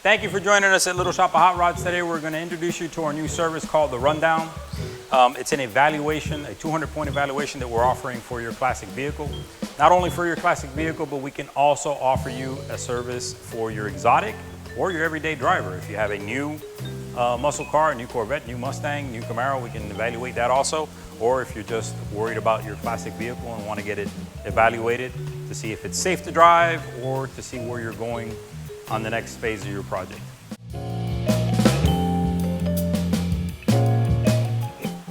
Thank you for joining us at Little Shop of Hot Rods today. We're going to introduce you to our new service called the Rundown. It's an evaluation, a 200-point evaluation that we're offering for your classic vehicle. Not only for your classic vehicle, but we can also offer you a service for your exotic or your everyday driver. If you have a new muscle car, a new Corvette, new Mustang, new Camaro, we can evaluate that also. Or if you're just worried about your classic vehicle and want to get it evaluated to see if it's safe to drive or to see where you're going on the next phase of your project.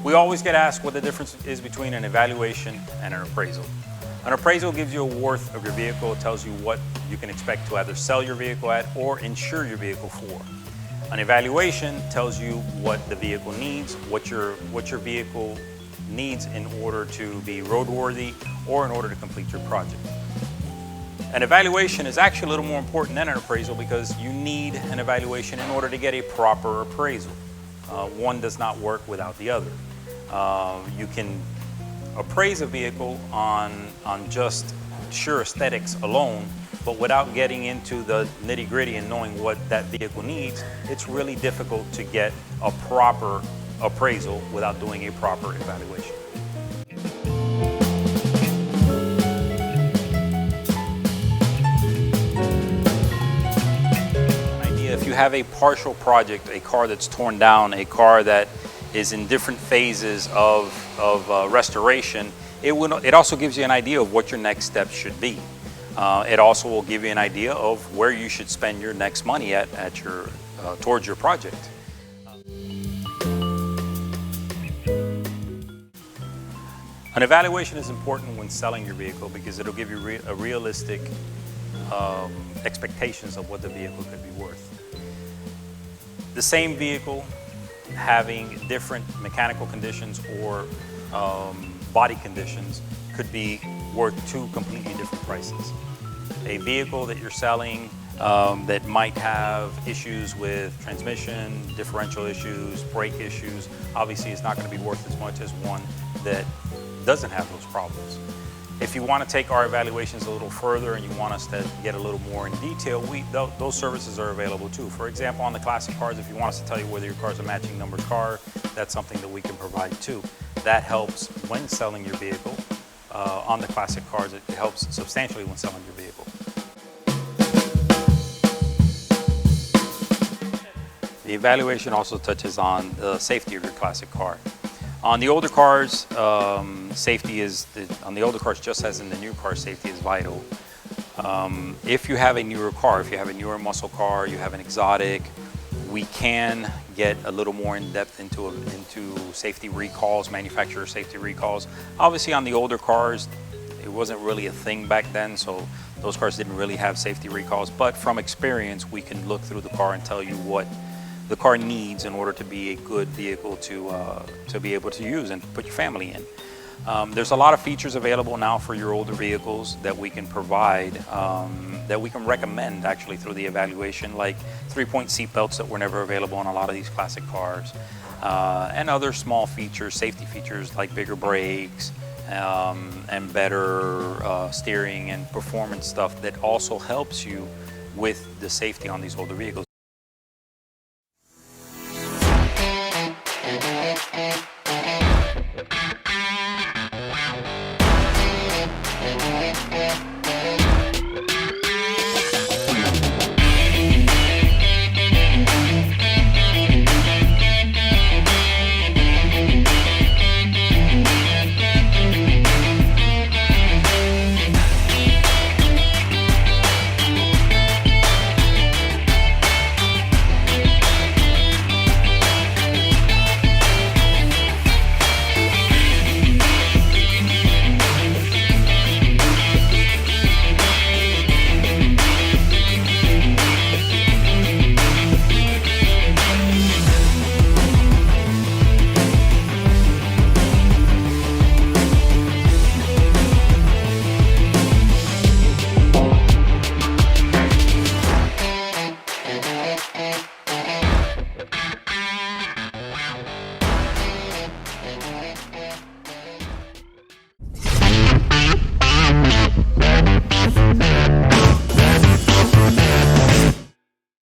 We always get asked what the difference is between an evaluation and an appraisal. An appraisal gives you a worth of your vehicle. It tells you what you can expect to either sell your vehicle at or insure your vehicle for. An evaluation tells you what the vehicle needs, what your vehicle needs in order to be roadworthy or in order to complete your project. An evaluation is actually a little more important than an appraisal because you need an evaluation in order to get a proper appraisal. One does not work without the other. You can appraise a vehicle on just sheer aesthetics alone, but without getting into the nitty-gritty and knowing what that vehicle needs, it's really difficult to get a proper appraisal without doing a proper evaluation. If you have a partial project, a car that's torn down, a car that is in different phases of restoration, it also gives you an idea of what your next step should be. It also will give you an idea of where you should spend your next money towards your project. An evaluation is important when selling your vehicle because it'll give you a realistic expectations of what the vehicle could be worth. The same vehicle having different mechanical conditions or body conditions could be worth two completely different prices. A vehicle that you're selling that might have issues with transmission, differential issues, brake issues, obviously it's not going to be worth as much as one that doesn't have those problems. If you want to take our evaluations a little further and you want us to get a little more in detail, those services are available too. For example, on the classic cars, if you want us to tell you whether your car's a matching numbered car, that's something that we can provide too. That helps when selling your vehicle. On the classic cars, it helps substantially when selling your vehicle. The evaluation also touches on the safety of your classic car. On the older cars, safety is, on the older cars, just as in the new car, safety is vital. If you have a newer car, if you have a newer muscle car, you have an exotic, we can get a little more in depth into safety recalls, manufacturer safety recalls. Obviously on the older cars, it wasn't really a thing back then, so those cars didn't really have safety recalls. But from experience, we can look through the car and tell you what the car needs in order to be a good vehicle to be able to use and put your family in. There's a lot of features available now for your older vehicles that we can provide, that we can recommend actually through the evaluation, like 3-point seat belts that were never available on a lot of these classic cars, and other small features, safety features like bigger brakes, and better steering and performance stuff that also helps you with the safety on these older vehicles.